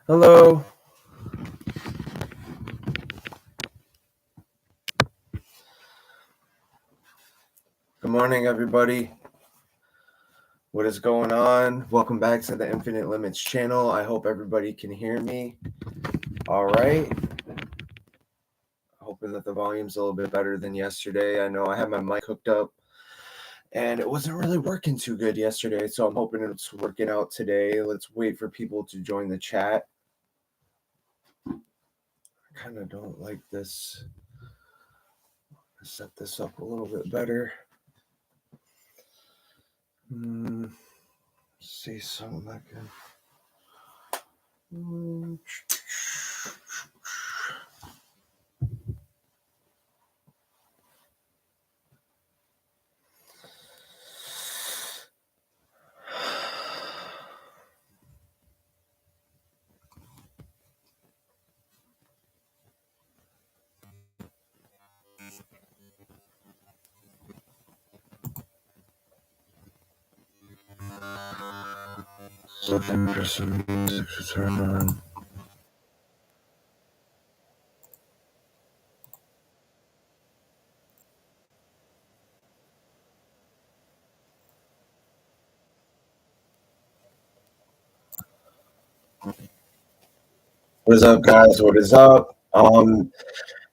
Hello. Good morning, everybody. What is going on? Welcome back to the Infinite Limits channel. I hope everybody can hear me. All right. Hoping that the volume's a little bit better than yesterday. I know I had my mic hooked up and it wasn't really working too good yesterday, so I'm hoping it's working out today. Let's wait for people to join the chat. I kind of don't like this. Set this up a little bit better. See something I can. Looking for some music to turn on. What is up, guys? What is up?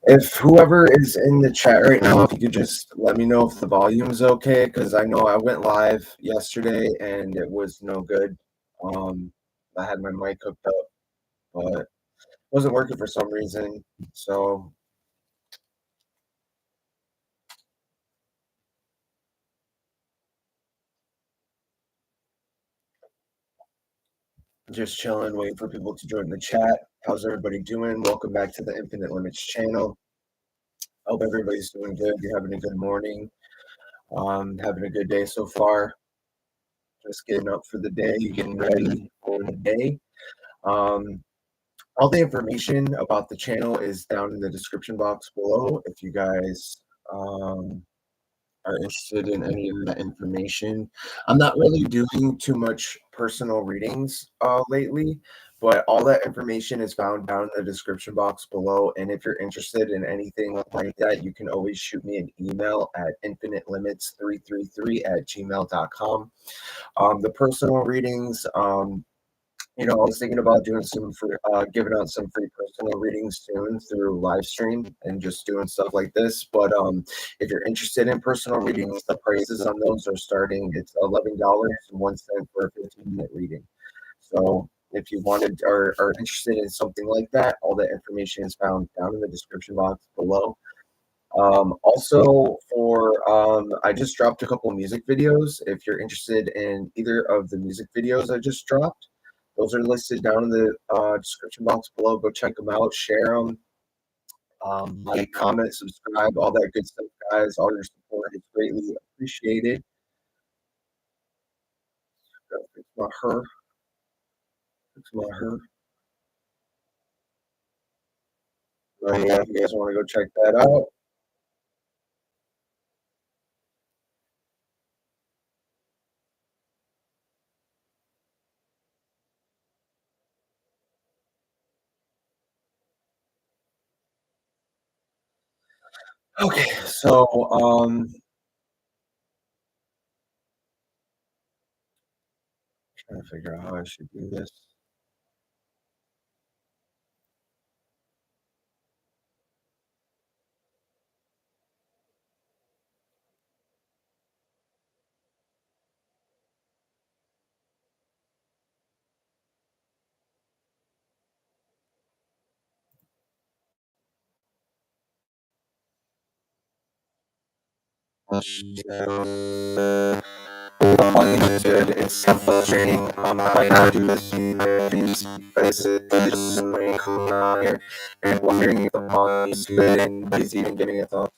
If whoever is in the chat right now, if you could just let me know if the volume is okay, because I know I went live yesterday and it was no good. I had my mic hooked up, but it wasn't working for some reason. So just chilling, waiting for people to join the chat. How's everybody doing? Welcome back to the Infinite Limits channel. Hope everybody's doing good. You're having a good morning. Having a good day so far. Just getting up for the day, getting ready for the day. All the information about the channel is down in the description box below. If you guys are interested in any of that information, I'm not really doing too much personal readings lately, but all that information is found down in the description box below. And if you're interested in anything like that, you can always shoot me an email at infinitelimits333@gmail.com. The personal readings, I was thinking about doing some free, giving out some free personal readings soon through live stream and just doing stuff like this. But if you're interested in personal readings, the prices on those are starting. It's $11.01 for a 15-minute reading. So if you wanted or are interested in something like that, all that information is found down in the description box below. Also, I just dropped a couple music videos. If you're interested in either of the music videos I just dropped, those are listed down in the description box below. Go check them out, share them, like, comment, subscribe, all that good stuff, guys. All your support is greatly appreciated. It's not her. It's not her. But yeah, if you guys want to go check that out. Okay, so trying to figure out how I should do this. It's good. It's frustrating. I gotta do this because it's just rain coming out here and wondering if the volume is good and he's even giving a thought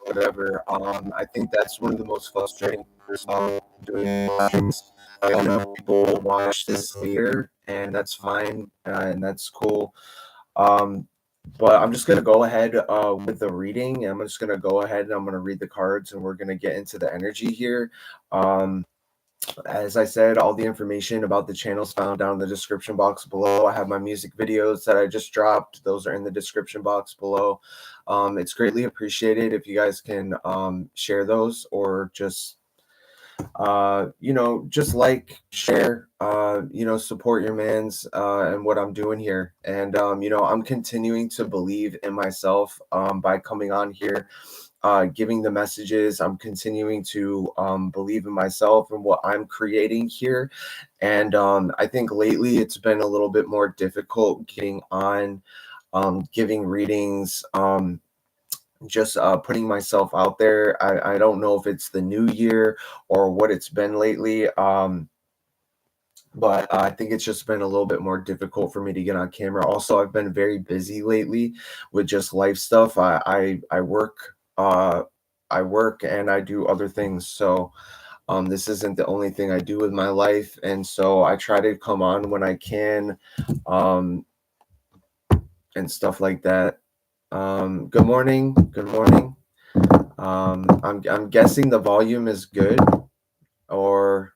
whatever. I think that's one of the most frustrating parts of doing streams. I know people watch this later, and that's fine, and that's cool. But I'm just gonna go ahead with the reading. I'm just gonna go ahead and I'm gonna read the cards, and we're gonna get into the energy here. As I said, all the information about the channels found down in the description box below. I have my music videos that I just dropped. Those are in the description box below. It's greatly appreciated if you guys can share those, or just just like, share, support your man's and what I'm doing here. And I'm continuing to believe in myself by coming on here, giving the messages. I'm continuing to believe in myself and what I'm creating here. And I think lately it's been a little bit more difficult getting on, giving readings, just putting myself out there. I don't know if it's the new year or what it's been lately. But I think it's just been a little bit more difficult for me to get on camera. Also, I've been very busy lately with just life stuff. I work, I work and I do other things. So this isn't the only thing I do with my life, and so I try to come on when I can, um, and stuff like that. Good morning. Good morning. I'm guessing the volume is good, or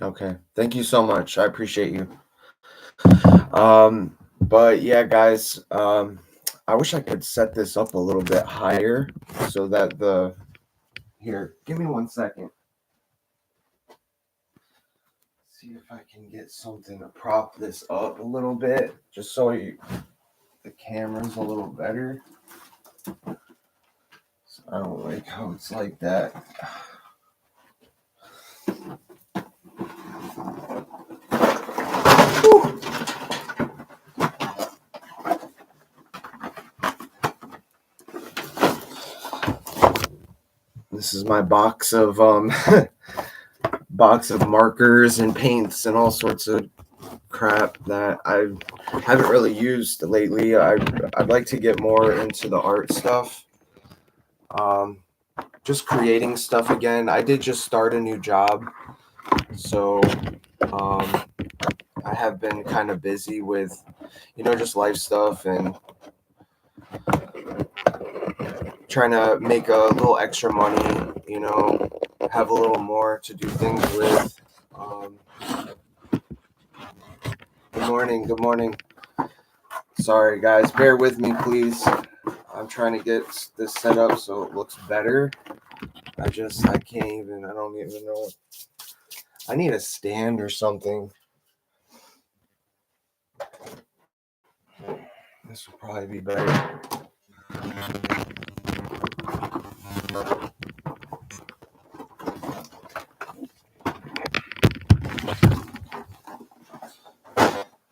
okay. Thank you so much. I appreciate you. But yeah, guys, I wish I could set this up a little bit higher so that here, give me 1 second. See if I can get something to prop this up a little bit, just so the camera's a little better. So I don't like how it's like that. Whew. This is my box of box of markers and paints and all sorts of crap that I haven't really used lately. I'd like to get more into the art stuff. Just creating stuff again. I did just start a new job, so I have been kind of busy with, just life stuff and trying to make a little extra money, have a little more to do things with. Good morning. Good morning. Sorry, guys. Bear with me, please. I'm trying to get this set up so it looks better. I don't even know. I need a stand or something. This will probably be better.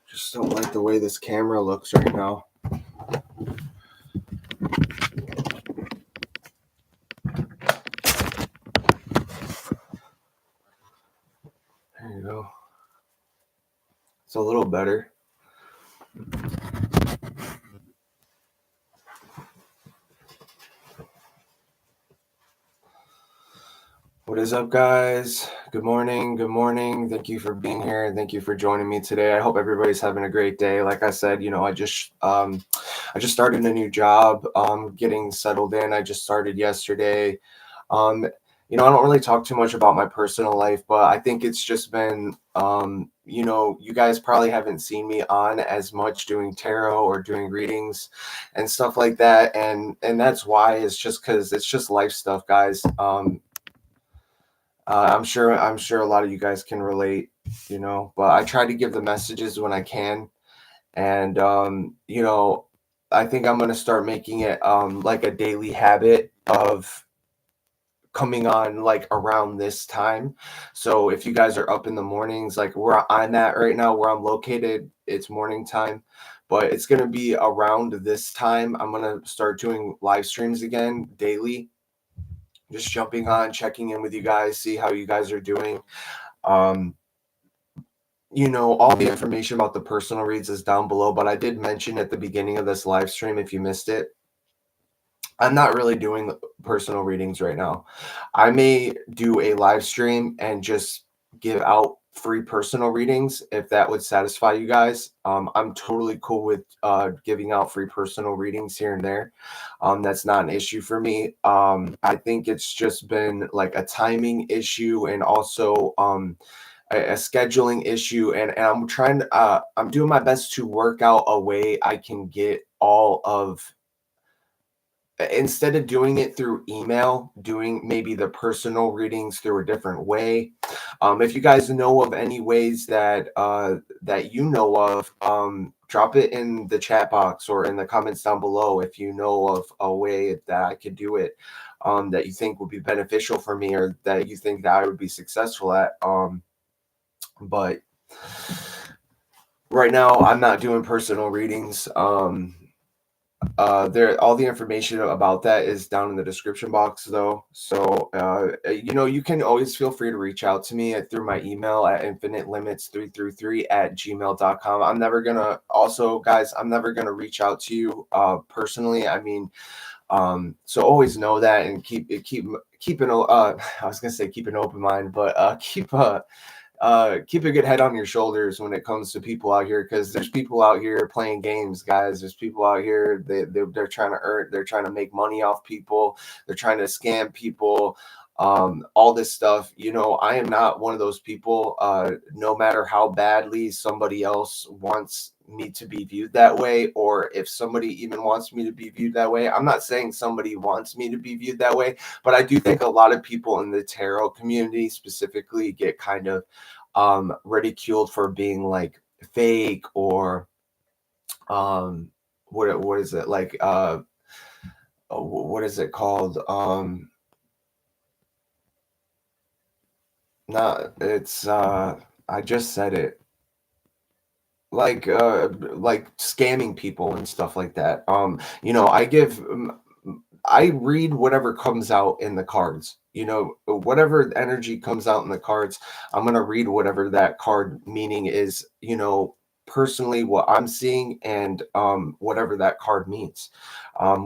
Just don't like the way this camera looks right now. There you go. It's a little better. What is up, guys? Good morning. Good morning. Thank you for being here. Thank you for joining me today. I hope everybody's having a great day. Like I said, I just started a new job, getting settled in. I just started yesterday. I don't really talk too much about my personal life, but I think it's just been, you guys probably haven't seen me on as much doing tarot or doing readings and stuff like that. And that's why. It's just because it's just life stuff, guys. I'm sure a lot of you guys can relate, but I try to give the messages when I can. And, I think I'm going to start making it like a daily habit of coming on like around this time. So if you guys are up in the mornings, like where I'm at right now, where I'm located, it's morning time, but it's going to be around this time. I'm going to start doing live streams again daily, just jumping on, checking in with you guys, see how you guys are doing. All the information about the personal reads is down below, but I did mention at the beginning of this live stream, if you missed it, I'm not really doing personal readings right now. I may do a live stream and just give out free personal readings, if that would satisfy you guys. I'm totally cool with giving out free personal readings here and there. That's not an issue for me. I think it's just been like a timing issue, and also a scheduling issue, and I'm trying to I'm doing my best to work out a way I can get all of, instead of doing it through email, doing maybe the personal readings through a different way. If you guys know of any ways that that you know of, drop it in the chat box or in the comments down below if you know of a way that I could do it, that you think would be beneficial for me, or that you think that I would be successful at. But right now I'm not doing personal readings. There, all the information about that is down in the description box though. So you know, you can always feel free to reach out to me through my email at infinitelimits333@gmail.com. I'm never gonna, also guys, I'm never gonna reach out to you personally. I mean, so always know that, and keep an I was gonna say keep an open mind, but keep a good head on your shoulders when it comes to people out here, because there's people out here playing games, guys. There's people out here, they're trying to earn, they're trying to make money off people, they're trying to scam people, all this stuff. You know, I am not one of those people. No matter how badly somebody else wants me to be viewed that way, or if somebody even wants me to be viewed that way, I'm not saying somebody wants me to be viewed that way, but I do think a lot of people in the tarot community specifically get kind of ridiculed for being like fake, or what is it, like what is it called, not, it's I just said it, like scamming people and stuff like that. You know, I read whatever comes out in the cards. You know, whatever energy comes out in the cards, I'm going to read whatever that card meaning is, you know, personally what I'm seeing, and whatever that card means.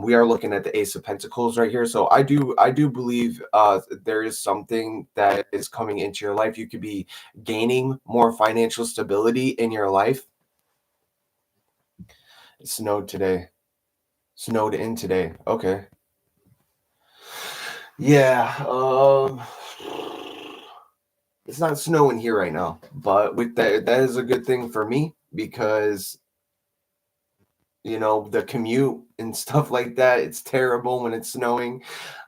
We are looking at the Ace of Pentacles right here. So I do believe there is something that is coming into your life. You could be gaining more financial stability in your life. It snowed today. Snowed in today. Okay. Yeah, it's not snowing here right now, but with that, that is a good thing for me, because you know, the commute and stuff like that, it's terrible when it's snowing.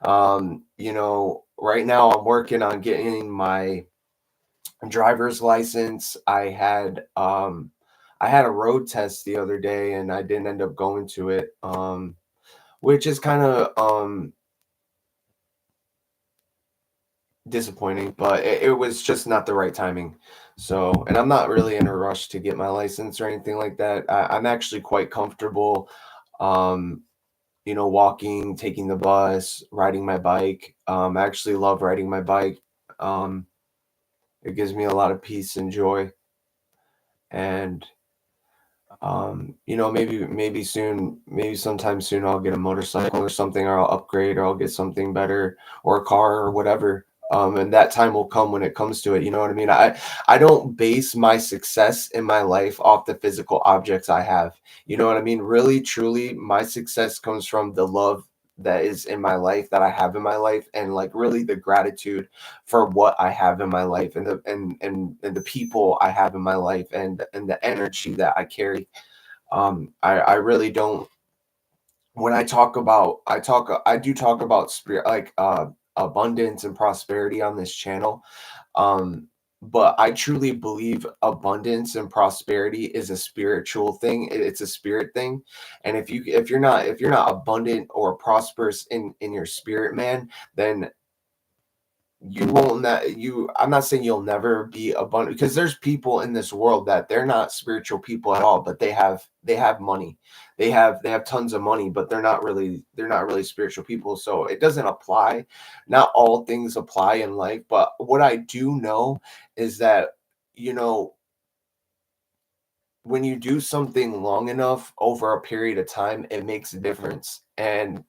You know, right now I'm working on getting my driver's license. I had a road test the other day, and I didn't end up going to it. Which is kind of disappointing, but it was just not the right timing. So, and I'm not really in a rush to get my license or anything like that. I'm actually quite comfortable, um, you know, walking, taking the bus, riding my bike. I actually love riding my bike. Um, it gives me a lot of peace and joy. And you know, maybe soon, maybe sometime soon, I'll get a motorcycle or something, or I'll upgrade, or I'll get something better, or a car, or whatever. And that time will come when it comes to it. You know what I mean? I don't base my success in my life off the physical objects I have. You know what I mean? Really, truly, my success comes from the love that is in my life, that I have in my life, and like really the gratitude for what I have in my life, and and the people I have in my life, and the energy that I carry. I really don't, when I do talk about spirit, like abundance and prosperity on this channel. Um but I truly believe abundance and prosperity is a spiritual thing. It's a spirit thing. And if you're not abundant or prosperous in your spirit, man, then you won't not you I'm not saying you'll never be abundant, because there's people in this world that they're not spiritual people at all, but they have money, they have tons of money, but they're not really spiritual people. So it doesn't apply. Not all things apply in life, but what I do know is that, you know, when you do something long enough over a period of time, it makes a difference. And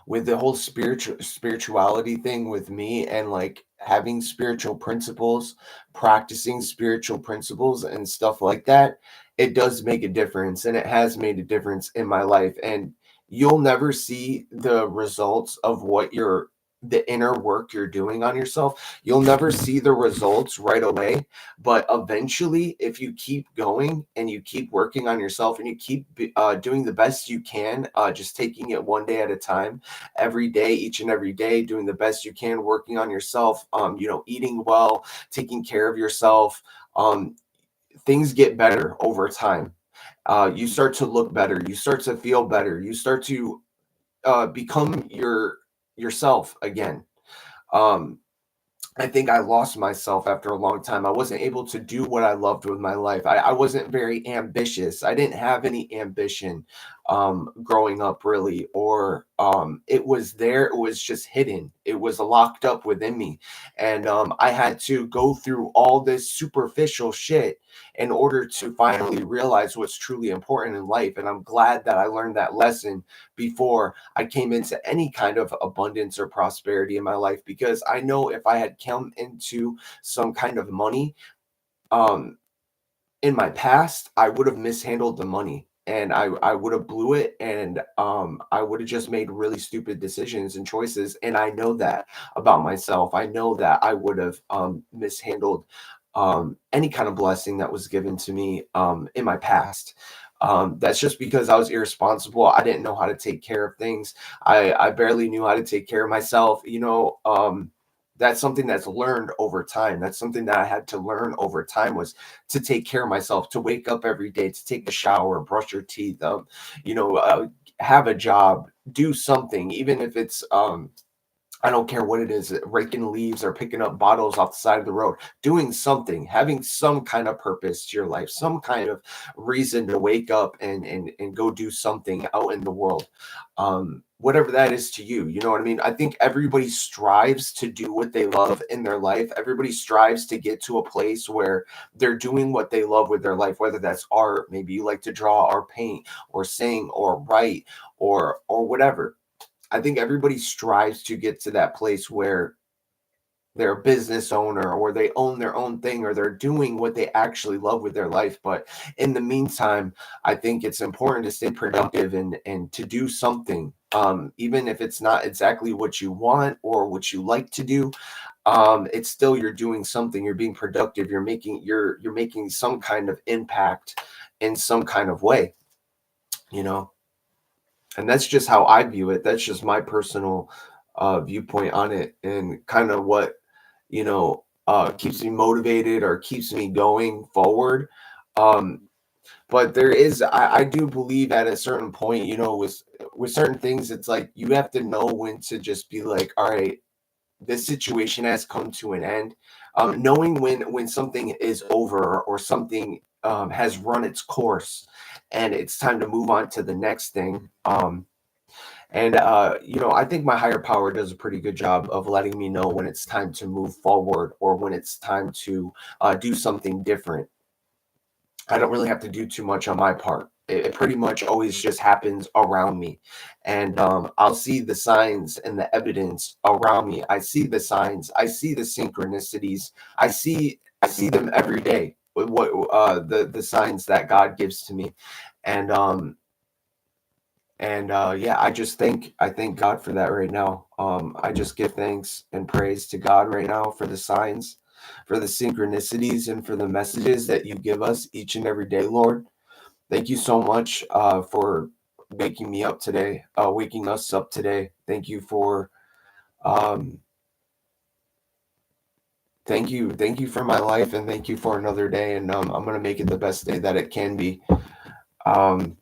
with the whole spirituality thing with me, and like having spiritual principles, practicing spiritual principles and stuff like that, it does make a difference, and it has made a difference in my life. And you'll never see the results of the inner work you're doing on yourself. You'll never see the results right away, but eventually, if you keep going and you keep working on yourself and you keep doing the best you can, just taking it one day at a time, every day, each and every day, doing the best you can, working on yourself, eating well, taking care of yourself, things get better over time. You start to look better, you start to feel better, you start to become yourself again. Um, I think I lost myself after a long time. I wasn't able to do what I loved with my life. I wasn't very ambitious. I didn't have any ambition growing up, really, or it was there. It was just hidden. It was locked up within me. And I had to go through all this superficial shit in order to finally realize what's truly important in life. And I'm glad that I learned that lesson before I came into any kind of abundance or prosperity in my life, because I know if I had come into some kind of money um in my past, I would have mishandled the money, and I would have blew it, and I would have just made really stupid decisions and choices. And I know that about myself. I know that I would have mishandled any kind of blessing that was given to me in my past. That's just because I was irresponsible. I didn't know how to take care of things. I barely knew how to take care of myself. That's something that's learned over time. That's something that I had to learn over time, was to take care of myself, to wake up every day, to take a shower, brush your teeth, have a job, do something, even if it's I don't care what it is, raking leaves or picking up bottles off the side of the road, doing something, having some kind of purpose to your life, some kind of reason to wake up and go do something out in the world. Whatever that is to you, you know what I mean? I think everybody strives to do what they love in their life. Everybody strives to get to a place where they're doing what they love with their life, whether that's art, maybe you like to draw or paint or sing or write or whatever. I think everybody strives to get to that place where they're a business owner, or they own their own thing, or they're doing what they actually love with their life. But in the meantime, I think it's important to stay productive and to do something, even if it's not exactly what you want or what you like to do. It's still, you're doing something, you're being productive, you're making some kind of impact in some kind of way, you know. And that's just how I view it. That's just my personal viewpoint on it, and kind of what keeps me motivated or keeps me going forward. Um, but I do believe at a certain point, with certain things, it's like you have to know when to just be like, all right, this situation has come to an end. Knowing when something is over, or something has run its course, and it's time to move on to the next thing. I think my higher power does a pretty good job of letting me know when it's time to move forward, or when it's time to do something different. I don't really have to do too much on my part. It pretty much always just happens around me. And I'll see the signs and the evidence around me. I see the signs. I see the synchronicities. I see them every day. What the signs that God gives to me. And yeah, I thank God for that right now. I just give thanks and praise to God right now for the signs, for the synchronicities, and for the messages that you give us each and every day, Lord. Thank you so much for waking me up today, waking us up today. Thank you for um, thank you for my life, and thank you for another day. And I'm gonna make it the best day that it can be. Um,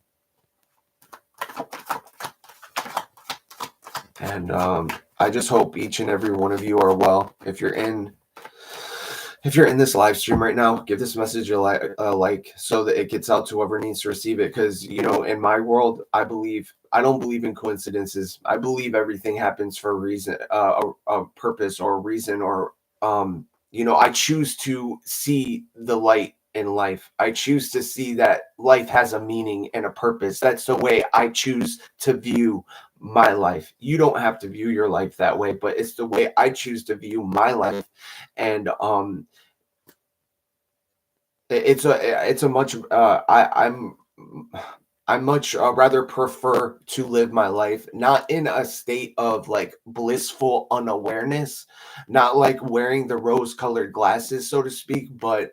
and I just hope each and every one of you are well. If you're in this live stream right now, give this message a like, so that it gets out to whoever needs to receive it. Because in my world, I don't believe in coincidences. I believe everything happens for a reason, a purpose, or a reason, or I choose to see the light in life. I choose to see that life has a meaning and a purpose. That's the way I choose to view my life. You don't have to view your life that way, but it's the way I choose to view my life. And it's a much I much rather prefer to live my life not in a state of like blissful unawareness, not like wearing the rose-colored glasses, so to speak, but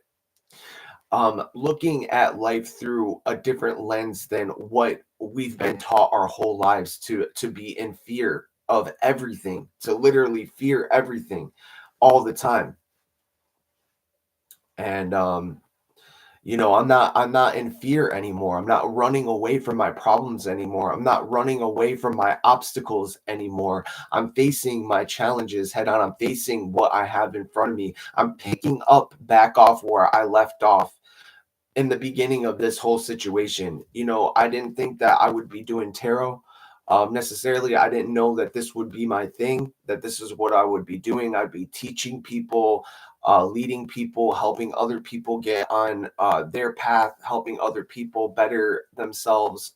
looking at life through a different lens than what we've been taught our whole lives, to be in fear of everything, to literally fear everything all the time. And I'm not in fear anymore. I'm not running away from my problems anymore. I'm not running away from my obstacles anymore. I'm facing my challenges head on. I'm facing what I have in front of me. I'm picking up back off where I left off in the beginning of this whole situation. I didn't think that I would be doing tarot necessarily. I didn't know that this would be my thing, that this is what I would be doing. I'd be teaching people, leading people, helping other people get on their path, helping other people better themselves,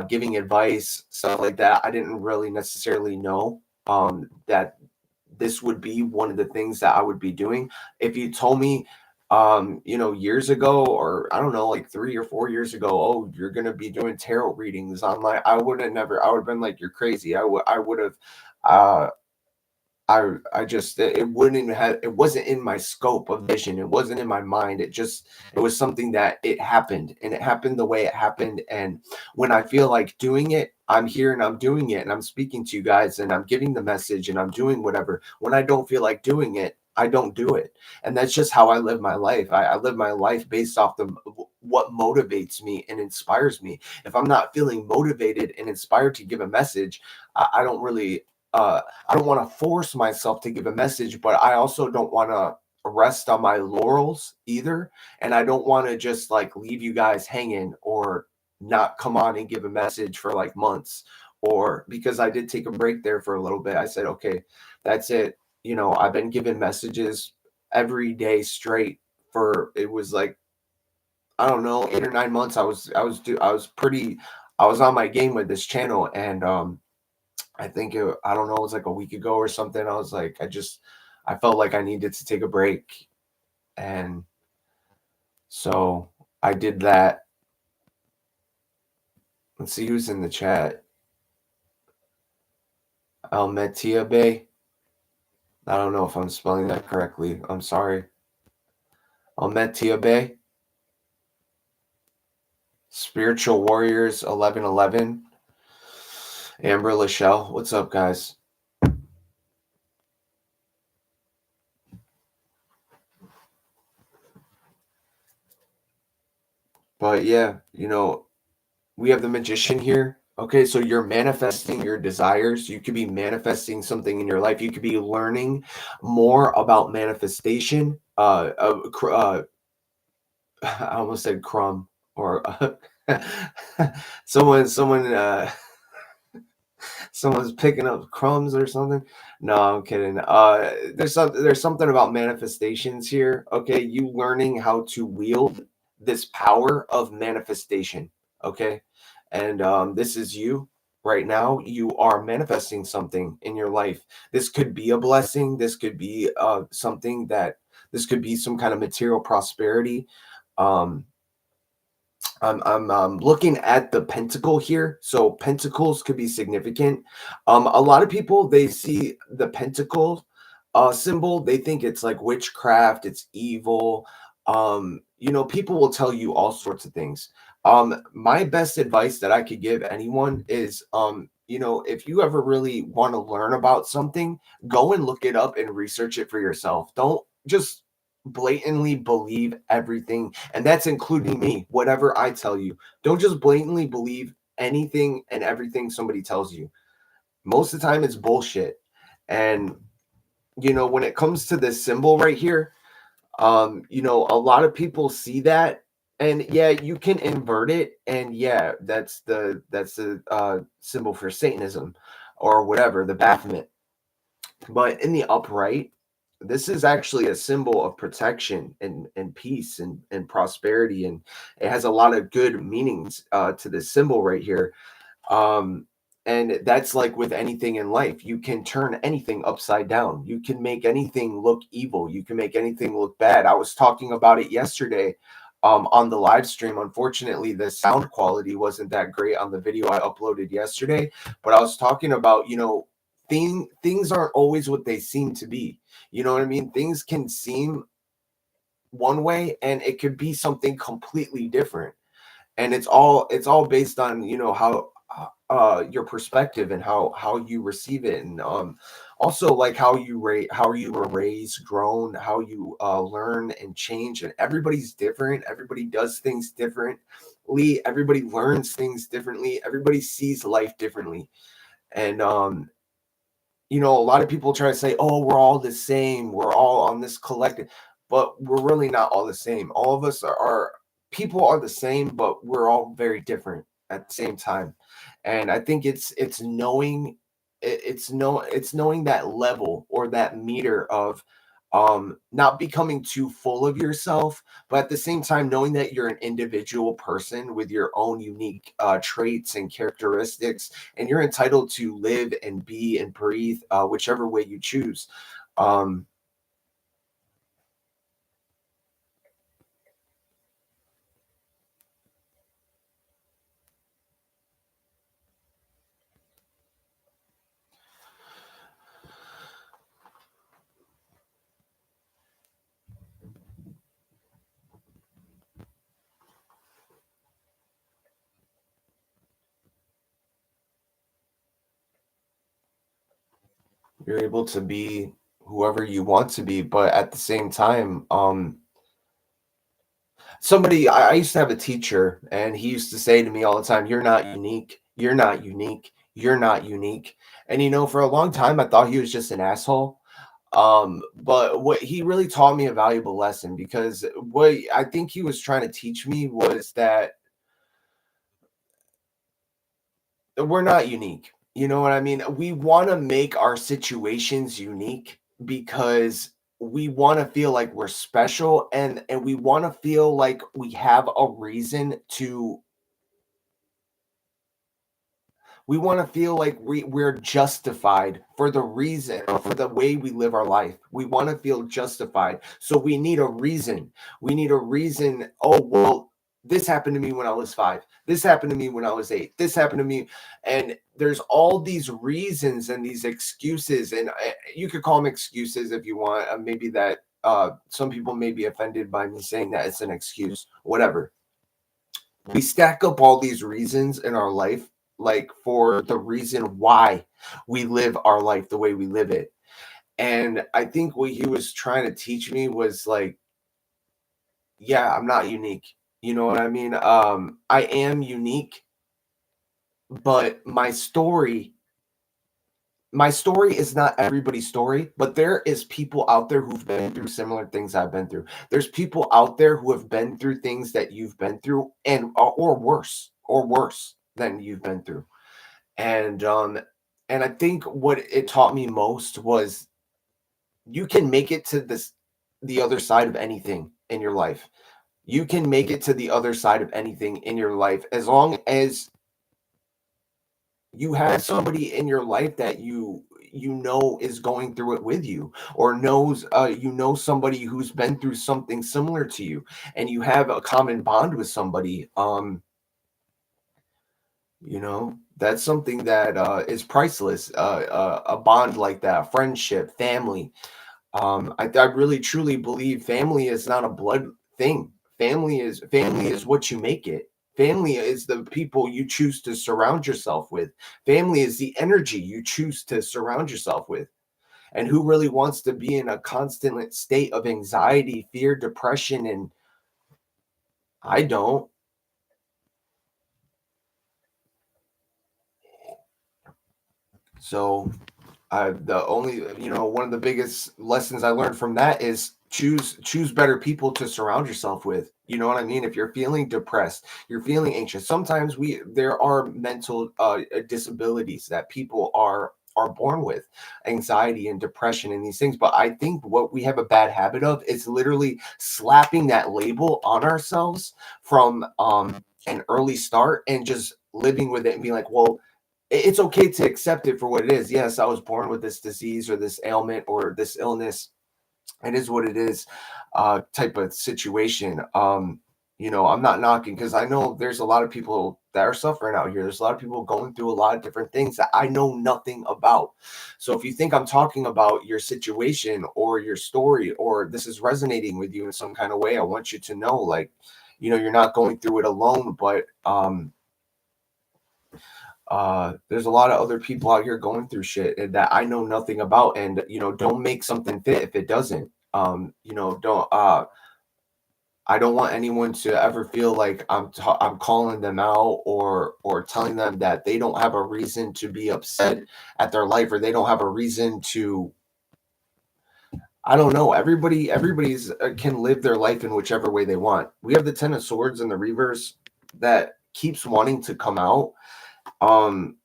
giving advice, stuff like that. I didn't really necessarily know that this would be one of the things that I would be doing. If you told me, years ago, or I don't know, like 3 or 4 years ago, oh, you're gonna be doing tarot readings online, I would have never. I would have been like, you're crazy. I would have. Uh, I just it wouldn't even have. It wasn't in my scope of vision. It wasn't in my mind. It was something that it happened, and it happened the way it happened. And when I feel like doing it, I'm here and I'm doing it, and I'm speaking to you guys, and I'm giving the message, and I'm doing whatever. When I don't feel like doing it, I don't do it. And that's just how I live my life. I live my life based off what motivates me and inspires me. If I'm not feeling motivated and inspired to give a message, I don't really. I don't want to force myself to give a message, but I also don't want to rest on my laurels either. And I don't want to just like leave you guys hanging or not come on and give a message for like months. Or because I did take a break there for a little bit, I said, okay, that's it. I've been giving messages every day straight for it was like, I don't know, 8 or 9 months. I was on my game with this channel. And I don't know, it was like a week ago or something. I was like, I felt like I needed to take a break. And so I did that. Let's see who's in the chat. Almetia Bay. I don't know if I'm spelling that correctly. I'm sorry. Almetia Bay. Spiritual Warriors 1111. Amber Lachelle. What's up, guys? But yeah, we have the magician here. Okay, so you're manifesting your desires. You could be manifesting something in your life. You could be learning more about manifestation. I almost said crumb or someone someone's picking up crumbs or something. No, I'm kidding. There's something about manifestations here. Okay, you learning how to wield this power of manifestation. Okay, and this is you right now. You are manifesting something in your life. This could be a blessing. This could be something that. This could be some kind of material prosperity. Um, I'm looking at the pentacle here. So pentacles could be significant. A lot of people, they see the pentacle symbol, they think it's like witchcraft, it's evil. People will tell you all sorts of things. My best advice that I could give anyone is if you ever really want to learn about something, go and look it up and research it for yourself. Don't just blatantly believe everything, and that's including me. Whatever I tell you, don't just blatantly believe anything and everything somebody tells you. Most of the time it's bullshit. And when it comes to this symbol right here, a lot of people see that, and yeah, you can invert it, and yeah, that's the symbol for Satanism or whatever, the Baphomet. But in the upright, this is actually a symbol of protection and peace and prosperity. And it has a lot of good meanings to this symbol right here. Um, And that's like with anything in life. You can turn anything upside down. You can make anything look evil. You can make anything look bad. I was talking about it yesterday on the live stream. Unfortunately, the sound quality wasn't that great on the video I uploaded yesterday, but I was talking about, things aren't always what they seem to be. You know what I mean? Things can seem one way and it could be something completely different, and it's all based on, how your perspective and how you receive it, and also like how you were raised, grown, how you learn and change. And everybody's different, everybody does things differently, everybody learns things differently, everybody sees life differently. And a lot of people try to say, oh, we're all the same, we're all on this collective, but we're really not all the same. All of us are people are the same, but we're all very different at the same time. And I think it's knowing it's knowing that level or that meter of not becoming too full of yourself, but at the same time knowing that you're an individual person with your own unique traits and characteristics, and you're entitled to live and be and breathe whichever way you choose. Um, you're able to be whoever you want to be, but at the same time, I used to have a teacher, and he used to say to me all the time, "You're not unique. You're not unique. You're not unique." And for a long time, I thought he was just an asshole. But what he really taught me a valuable lesson, because what I think he was trying to teach me was that we're not unique. You know what I mean? We want to make our situations unique because we want to feel like we're special, and we want to feel like we have a reason to we want to feel like we're justified for the reason or for the way we live our life. We want to feel justified. So we need a reason. We need a reason. Oh, well, this happened to me when I was 5. This happened to me when I was 8. This happened to me. And there's all these reasons and these excuses. And you could call them excuses if you want. Maybe that some people may be offended by me saying that it's an excuse, whatever. We stack up all these reasons in our life, like for the reason why we live our life the way we live it. And I think what he was trying to teach me was like, yeah, I'm not unique. You know what I mean? I am unique, but my story is not everybody's story, but there is people out there who've been through similar things I've been through. There's people out there who have been through things that you've been through, and or worse than you've been through. And I think what it taught me most was you can make it to the other side of anything in your life. You can make it to the other side of anything in your life as long as you have somebody in your life that is going through it with you, or knows somebody who's been through something similar to you, and you have a common bond with somebody. That's something that is priceless. A bond like that, friendship, family. I really truly believe family is not a blood thing. Family is what you make it. Family is the people you choose to surround yourself with. Family is the energy you choose to surround yourself with. And who really wants to be in a constant state of anxiety, fear, depression? And I don't. So the only one of the biggest lessons I learned from that is choose better people to surround yourself with. You know what I mean? If you're feeling depressed, you're feeling anxious, sometimes there are mental disabilities that people are born with, anxiety and depression and these things. But I think what we have a bad habit of is literally slapping that label on ourselves from an early start, and just living with it and being like, well, it's okay to accept it for what it is. Yes, I was born with this disease or this ailment or this illness. It is what it is, type of situation. I'm not knocking, because I know there's a lot of people that are suffering out here. There's a lot of people going through a lot of different things that I know nothing about. So if you think I'm talking about your situation or your story, or this is resonating with you in some kind of way, I want you to know, like, you're not going through it alone. But there's a lot of other people out here going through shit that I know nothing about. And don't make something fit if it doesn't. Don't I don't want anyone to ever feel like I'm calling them out, or telling them that they don't have a reason to be upset at their life, or they don't have a reason to. I don't know. Everybody's can live their life in whichever way they want. We have the Ten of Swords and the reverse that keeps wanting to come out. Um,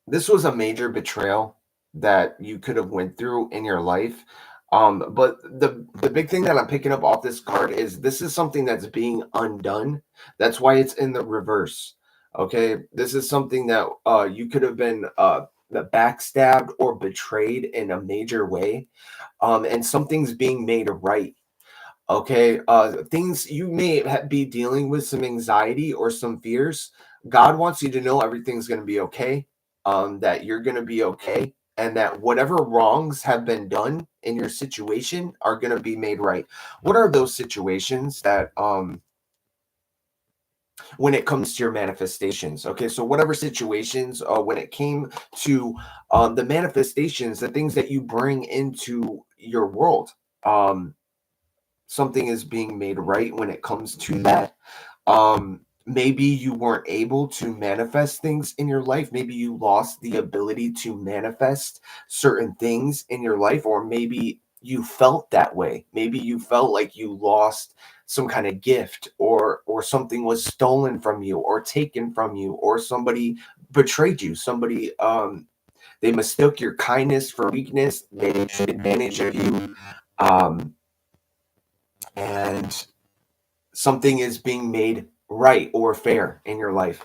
this was a major betrayal that you could have went through in your life. But the big thing that I'm picking up off this card is this is something that's being undone. That's why it's in the reverse. Okay, this is something that you could have been backstabbed or betrayed in a major way, and something's being made right. Okay, things you may be dealing with, some anxiety or some fears. God wants you to know everything's going to be okay, that you're going to be okay, and that whatever wrongs have been done in your situation are going to be made right. What are those situations that when it comes to your manifestations? Okay, so whatever situations, when it came to the manifestations, the things that you bring into your world, um something is being made right when it comes to that. Maybe you weren't able to manifest things in your life. Maybe you lost the ability to manifest certain things in your life, or maybe you felt that way. Maybe you felt like you lost some kind of gift, or something was stolen from you or taken from you, or somebody betrayed you. Somebody they mistook your kindness for weakness. They took advantage of you. And something is being made right or fair in your life.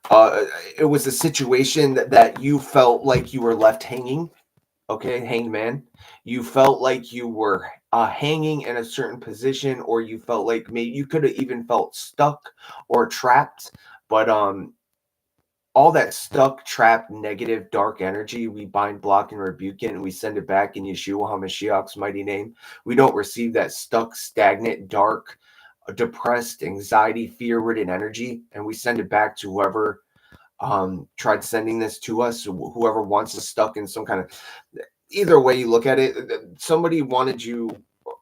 Uh, it was a situation that you felt like you were left hanging. Okay, hanged man. You felt like you were hanging in a certain position, or you felt like maybe you could have even felt stuck or trapped. But all that stuck, trapped, negative, dark energy, we bind, block, and rebuke it, and we send it back in Yeshua HaMashiach's mighty name. We don't receive that stuck, stagnant, dark, depressed, anxiety, fear-ridden energy, and we send it back to whoever tried sending this to us, whoever wants us stuck in some kind of. Either way you look at it, somebody wanted you,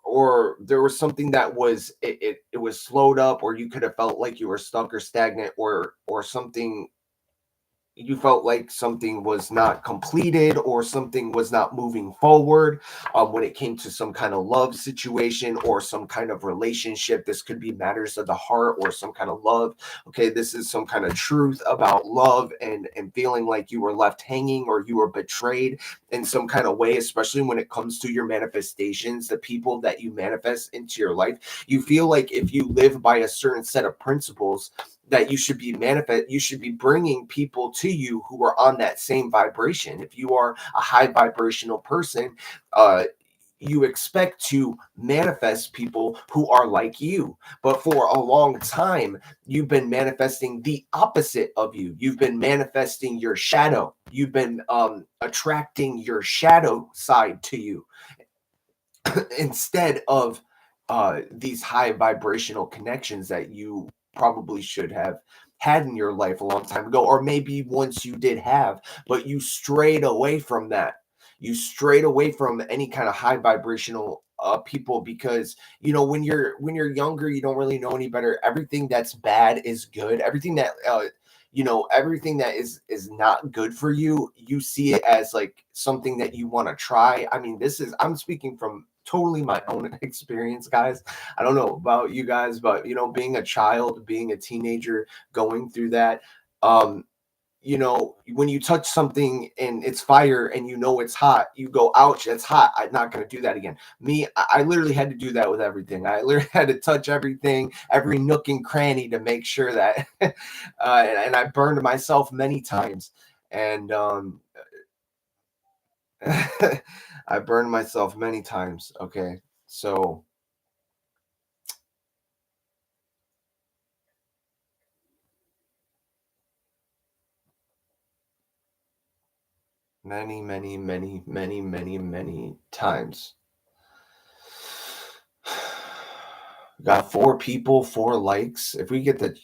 or there was something that was it was slowed up, or you could have felt like you were stuck or stagnant, or something, you felt like something was not completed, or something was not moving forward, when it came to some kind of love situation or some kind of relationship. This could be matters of the heart or some kind of love. Okay, this is some kind of truth about love, and feeling like you were left hanging or you were betrayed in some kind of way, especially when it comes to your manifestations, the people that you manifest into your life. You feel like if you live by a certain set of principles, that you should be bringing people to you who are on that same vibration. If you are a high vibrational person, uh you expect to manifest people who are like you. But for a long time, you've been manifesting the opposite of you. You've been manifesting your shadow. You've been attracting your shadow side to you instead of these high vibrational connections that you probably should have had in your life a long time ago, or maybe once you did have, but you strayed away from that. You strayed away from any kind of high vibrational people, because when you're younger, you don't really know any better. Everything that's bad is good. Everything that everything that is not good for you, you see it as like something that you want to try. I mean, I'm speaking from totally my own experience, guys. I don't know about you guys, but being a child, being a teenager, going through that, um you know, when you touch something and it's fire and you know it's hot, you go, ouch, that's hot. I'm not going to do that again. Me, I literally had to do that with everything. I literally had to touch everything, every nook and cranny to make sure that, and I burned myself many times. And I burned myself many times. Okay. So, many times. Got 4 people, 4 likes. If we get the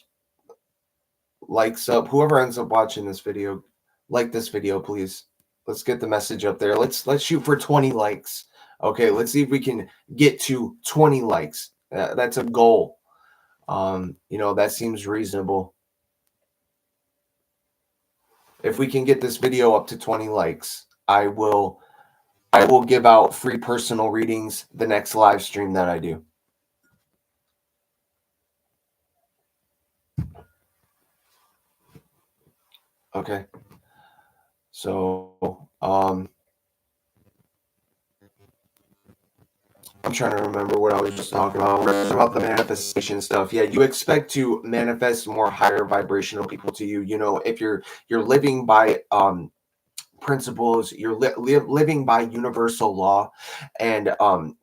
likes up, whoever ends up watching this video, like this video, please. Let's get the message up there. Let's shoot for 20 likes. Okay, let's see if we can get to 20 likes. That's a goal. You know, that seems reasonable. If we can get this video up to 20 likes, I will give out free personal readings the next live stream that I do. Okay. So, I'm trying to remember what I was just talking about the manifestation stuff. Yeah, you expect to manifest more higher vibrational people to you. You know, if you're living by principles, you're living by universal law, and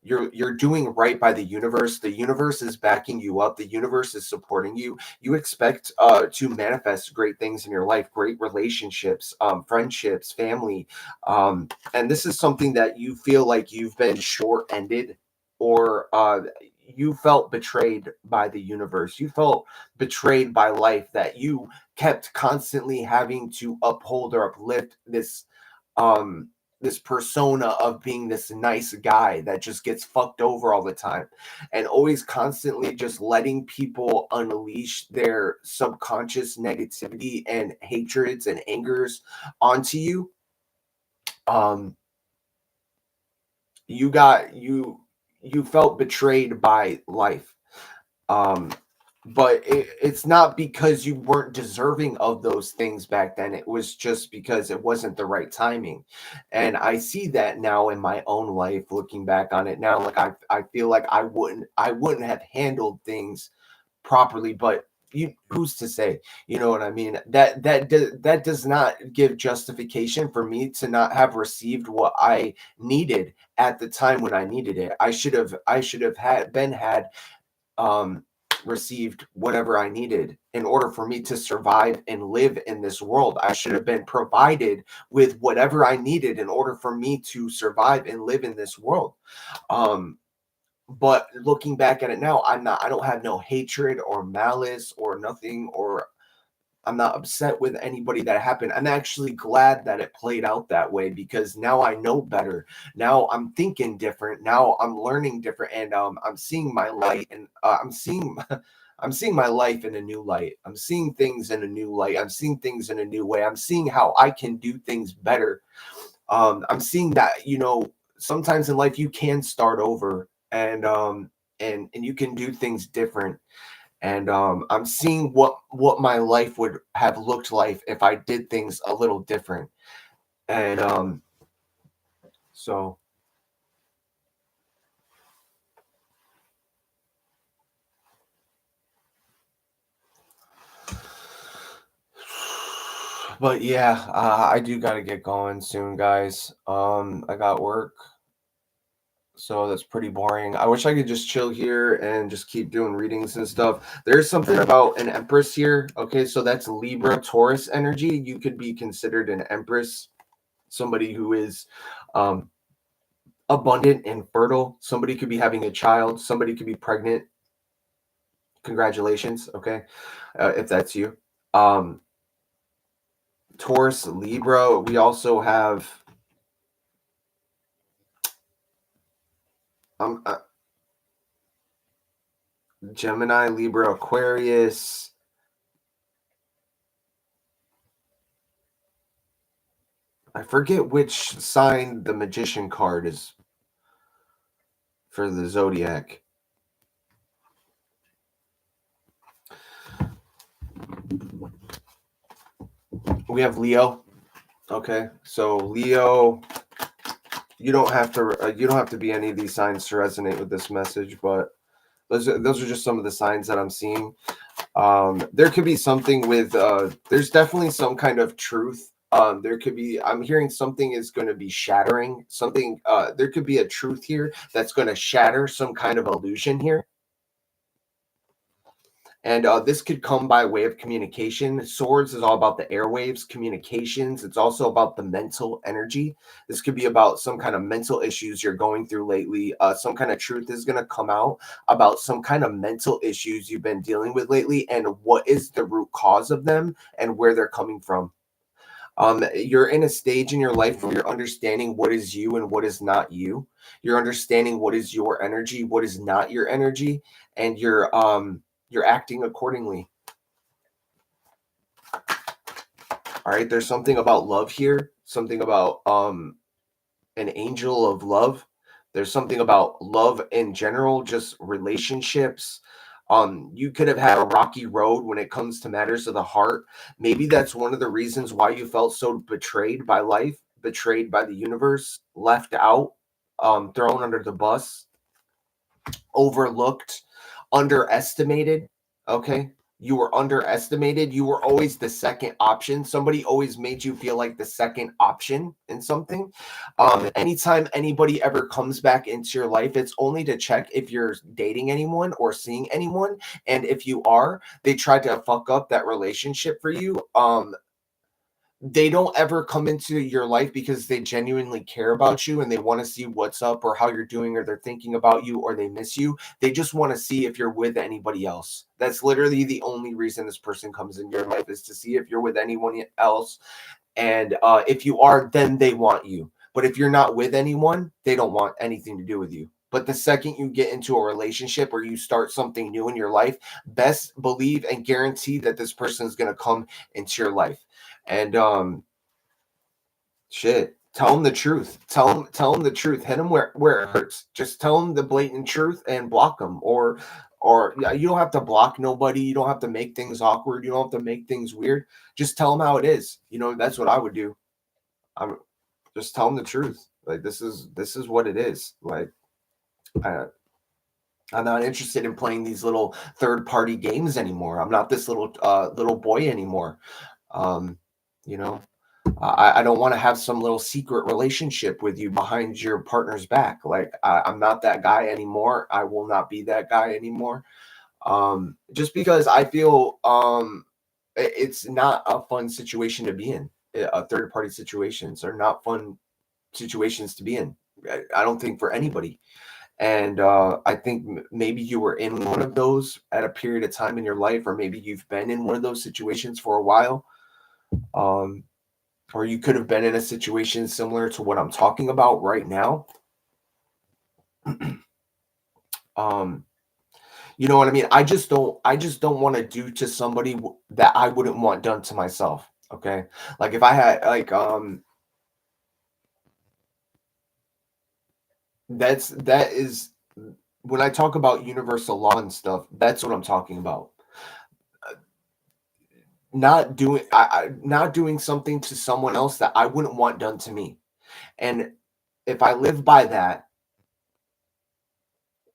you're doing right by the universe. The universe is backing you up, the universe is supporting you. You expect to manifest great things in your life, great relationships, friendships, family, and this is something that you feel like you've been short-ended, or you felt betrayed by the universe, you felt betrayed by life, that you kept constantly having to uphold or uplift um this persona of being this nice guy that just gets fucked over all the time, and always constantly just letting people unleash their subconscious negativity and hatreds and angers onto you. um you felt betrayed by life. um but it's not because you weren't deserving of those things back then. It was just because it wasn't the right timing. And I see that now in my own life, looking back on it now. Like, I feel like I wouldn't have handled things properly, but who's to say? You know what I mean? That does not give justification for me to not have received what I needed at the time when I needed it. I should have had um received whatever I needed in order for me to survive and live in this world. I should have been provided with whatever I needed in order for me to survive and live in this world. Um but looking back at it now, I don't have no hatred or malice or nothing, or I'm not upset with anybody that happened. I'm actually glad that it played out that way, because now I know better. Now I'm thinking different. Now I'm learning different, and I'm seeing my light, and I'm seeing I'm seeing my life in a new light. I'm seeing things in a new light. I'm seeing things in a new way. I'm seeing how I can do things better. I'm seeing that, you know, sometimes in life you can start over, and you can do things different. And I'm seeing what my life would have looked like if I did things a little different. And so, but yeah, I do got to get going soon, guys. I got work, so that's pretty boring. I wish I could just chill here and just keep doing readings and stuff. There's something about an empress here. Okay, so that's Libra Taurus energy. You could be considered an empress, somebody who is um abundant and fertile. Somebody could be having a child, somebody could be pregnant. Congratulations. Okay, if that's you. um Taurus, Libra. We also have um uh, Gemini, Libra, Aquarius. I forget which sign the magician card is for the zodiac. We have Leo. Okay, so Leo, you don't have to be any of these signs to resonate with this message, but those are just some of the signs that I'm seeing. There could be something with there's definitely some kind of truth. There could be, I'm hearing something is going to be shattering something. There could be a truth here that's going to shatter some kind of illusion here. And this could come by way of communication. Swords is all about the airwaves, communications. It's also about the mental energy. This could be about some kind of mental issues you're going through lately. Some kind of truth is going to come out about some kind of mental issues you've been dealing with lately and what is the root cause of them and where they're coming from. You're in a stage in your life where you're understanding what is you and what is not you. You're understanding what is your energy, what is not your energy, and you're acting accordingly. All right, there's something about love here, something about an angel of love. There's something about love in general, just relationships. You could have had a rocky road when it comes to matters of the heart. Maybe that's one of the reasons why you felt so betrayed by life, betrayed by the universe, left out, thrown under the bus, overlooked, underestimated. Okay. You were underestimated. You were always the second option. Somebody always made you feel like the second option in something. Anytime anybody ever comes back into your life, it's only to check if you're dating anyone or seeing anyone. And if you are, they tried to fuck up that relationship for you. They don't ever come into your life because they genuinely care about you and they want to see what's up or how you're doing or they're thinking about you or they miss you. They just want to see if you're with anybody else. That's literally the only reason this person comes into your life, is to see if you're with anyone else. And if you are, then they want you. But if you're not with anyone, they don't want anything to do with you. But the second you get into a relationship or you start something new in your life, best believe and guarantee that this person is going to come into your life. And shit, tell them the truth. Tell them the truth. Hit them where it hurts. Just tell them the blatant truth and block them. Or yeah, you don't have to block nobody. You don't have to make things awkward. You don't have to make things weird. Just tell them how it is. You know, that's what I would do. I'm just tell them the truth. Like this is what it is. Like I'm not interested in playing these little third party games anymore. I'm not this little boy anymore. You know, I don't want to have some little secret relationship with you behind your partner's back. Like I'm not that guy anymore. I will not be that guy anymore. Just because I feel it's not a fun situation to be in. Third party situations are not fun situations to be in. I don't think for anybody. And I think maybe you were in one of those at a period of time in your life, or maybe you've been in one of those situations for a while. Or you could have been in a situation similar to what I'm talking about right now. You know what I mean? I just don't want to do to somebody that I wouldn't want done to myself. Okay. Like if I had like, that is when I talk about universal law and stuff, that's what I'm talking about. Not doing something to someone else that I wouldn't want done to me. And if I live by that,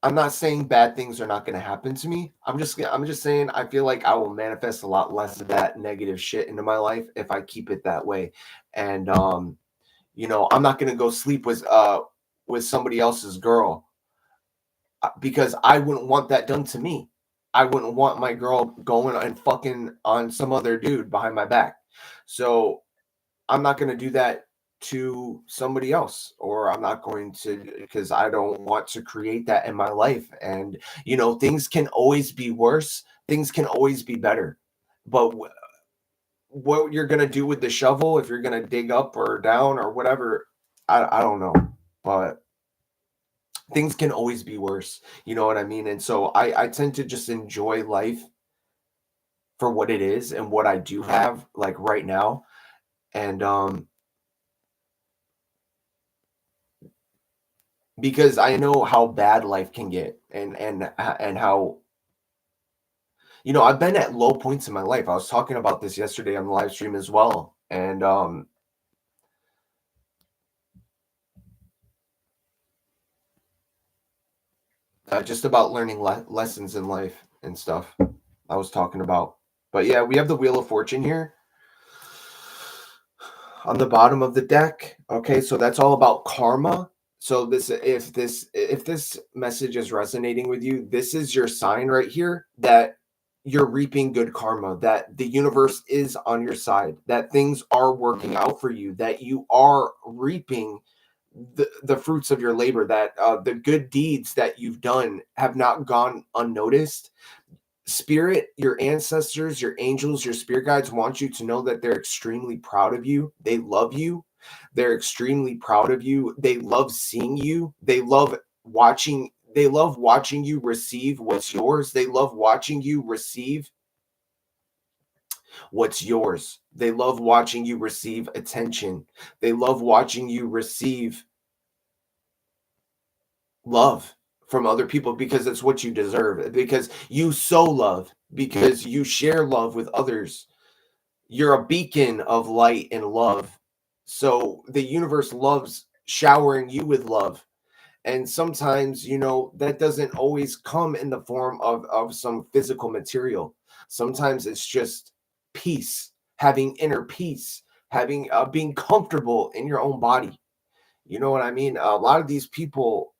I'm not saying bad things are not going to happen to me. I'm just saying I feel like I will manifest a lot less of that negative shit into my life if I keep it that way. And you know, I'm not going to go sleep with somebody else's girl because I wouldn't want that done to me. I wouldn't want my girl going and fucking on some other dude behind my back. So I'm not going to do that to somebody else, or I'm not going to, because I don't want to create that in my life. And, you know, things can always be worse. Things can always be better. But what you're going to do with the shovel, if you're going to dig up or down or whatever, I don't know. But things can always be worse. You know what I mean? And so I tend to just enjoy life for what it is and what I do have like right now. And because I know how bad life can get and how, you know, I've been at low points in my life. I was talking about this yesterday on the live stream as well. And just about learning lessons in life and stuff I was talking about. But yeah, we have the Wheel of Fortune here on the bottom of the deck. Okay, so that's all about karma. So if this message is resonating with you, this is your sign right here that you're reaping good karma, that the universe is on your side, that things are working out for you, that you are reaping the fruits of your labor, that the good deeds that you've done have not gone unnoticed. Spirit, your ancestors, your angels, your spirit guides want you to know that they're extremely proud of you. They love you. They're extremely proud of you. They love seeing you. They love watching you receive what's yours. They love watching you receive what's yours. They love watching you receive attention. They love watching you receive love from other people because it's what you deserve, because you sow love, because you share love with others. You're a beacon of light and love. So the universe loves showering you with love. And sometimes, that doesn't always come in the form of some physical material. Sometimes it's just peace, having inner peace, having being comfortable in your own body. You know what I mean? A lot of these people,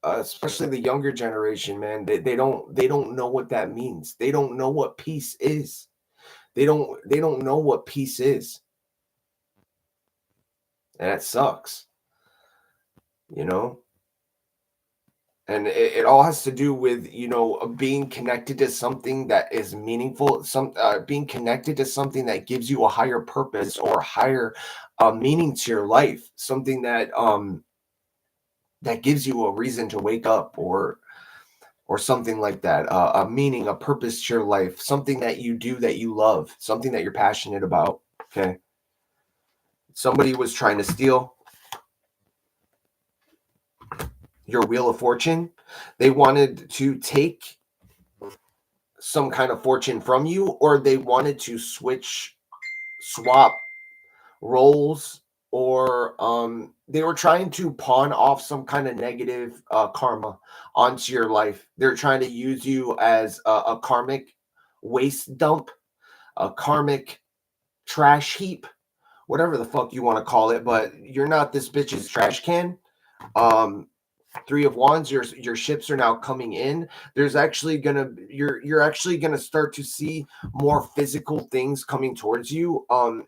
especially the younger generation, man, they don't know what that means. They don't know what peace is. They don't know what peace is. And that sucks, you know? And it all has to do with, being connected to something that is meaningful, being connected to something that gives you a higher purpose or higher meaning to your life, something that gives you a reason to wake up, or something like that, a meaning, a purpose to your life, something that you do that you love, something that you're passionate about. Okay. Somebody was trying to steal your Wheel of Fortune. They wanted to take some kind of fortune from you, or they wanted to swap roles, or they were trying to pawn off some kind of negative karma onto your life. They're trying to use you as a karmic waste dump, a karmic trash heap, whatever the fuck you want to call it, but you're not this bitch's trash can. um Three of Wands, your ships are now coming in. There's actually you're actually gonna start to see more physical things coming towards you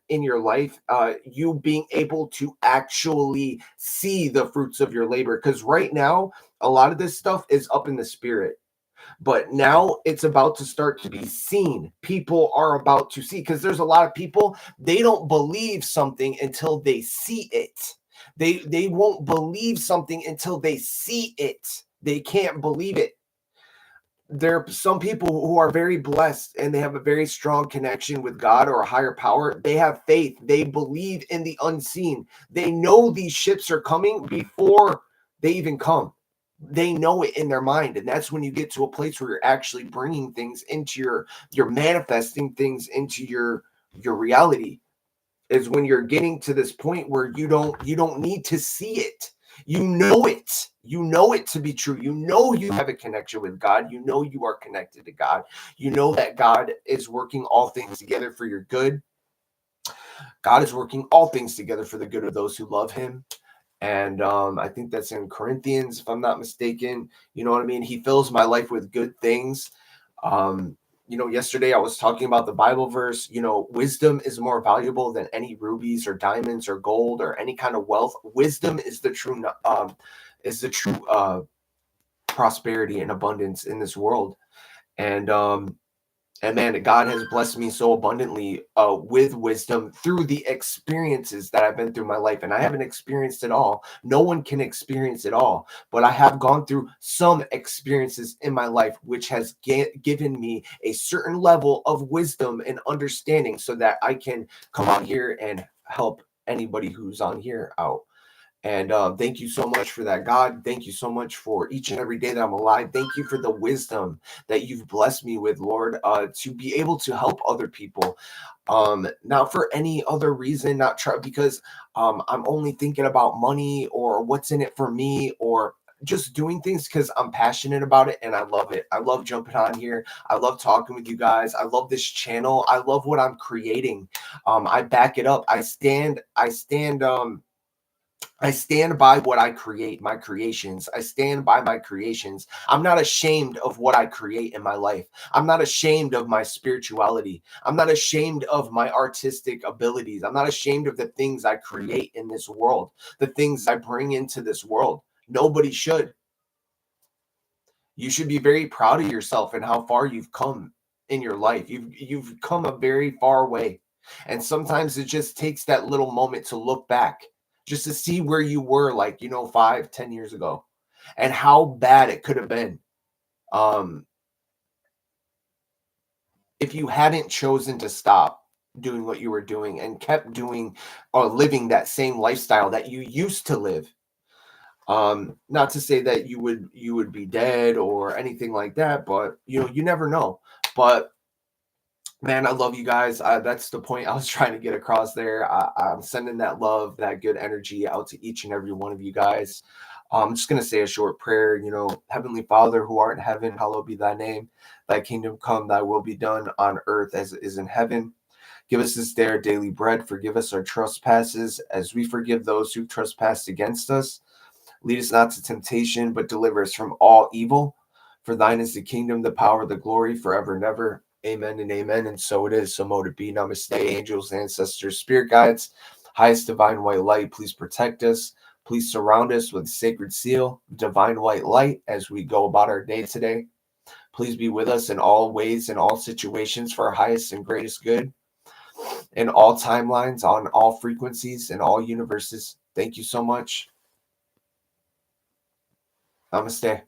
in your life. You being able to actually see the fruits of your labor, because right now a lot of this stuff is up in the spirit, but now it's about to start to be seen. People are about to see, because there's a lot of people, they don't believe something until they see it. They won't believe something until they see it. They can't believe it. There are some people who are very blessed and they have a very strong connection with God or a higher power. They have faith. They believe in the unseen. They know these ships are coming before they even come. They know it in their mind, and that's when you get to a place where you're actually bringing things into you're manifesting things into your reality. Is when you're getting to this point where you don't need to see it. You know it to be true. You know you have a connection with God. You know you are connected to God. You know that God is working all things together for your good. God is working all things together for the good of those who love him. And I think that's in Corinthians, if I'm not mistaken. You know what I mean? He fills my life with good things. Yesterday I was talking about the Bible verse, wisdom is more valuable than any rubies or diamonds or gold or any kind of wealth. Wisdom is the true prosperity and abundance in this world. And man, God has blessed me so abundantly with wisdom through the experiences that I've been through my life. And I haven't experienced it all. No one can experience it all. But I have gone through some experiences in my life, which has given me a certain level of wisdom and understanding so that I can come out here and help anybody who's on here out. And thank you so much for that, God. Thank you so much for each and every day that I'm alive. Thank you for the wisdom that you've blessed me with, Lord, to be able to help other people. Not for any other reason, not try because I'm only thinking about money or what's in it for me, or just doing things because I'm passionate about it and I love it. I love jumping on here. I love talking with you guys. I love this channel. I love what I'm creating. I back it up. I stand by what I create, my creations. I stand by my creations. I'm not ashamed of what I create in my life. I'm not ashamed of my spirituality. I'm not ashamed of my artistic abilities. I'm not ashamed of the things I create in this world, the things I bring into this world. Nobody should. You should be very proud of yourself and how far you've come in your life. You've come a very far way. And sometimes it just takes that little moment to look back, just to see where you were, like, 5-10 years ago, and how bad it could have been. Um, if you hadn't chosen to stop doing what you were doing and kept doing or living that same lifestyle that you used to live. Not to say that you would be dead or anything like that, but you never know. But man, I love you guys. That's the point I was trying to get across there. I'm sending that love, that good energy out to each and every one of you guys. I'm just going to say a short prayer. Heavenly Father, who art in heaven, hallowed be thy name. Thy kingdom come, thy will be done on earth as it is in heaven. Give us this day our daily bread. Forgive us our trespasses as we forgive those who trespass against us. Lead us not to temptation, but deliver us from all evil. For thine is the kingdom, the power, the glory, forever and ever. Amen and amen. And so it is. So mote it be. Namaste, angels, ancestors, spirit guides, highest divine white light. Please protect us. Please surround us with sacred seal, divine white light, as we go about our day today. Please be with us in all ways, in all situations, for our highest and greatest good, in all timelines, on all frequencies, in all universes. Thank you so much. Namaste.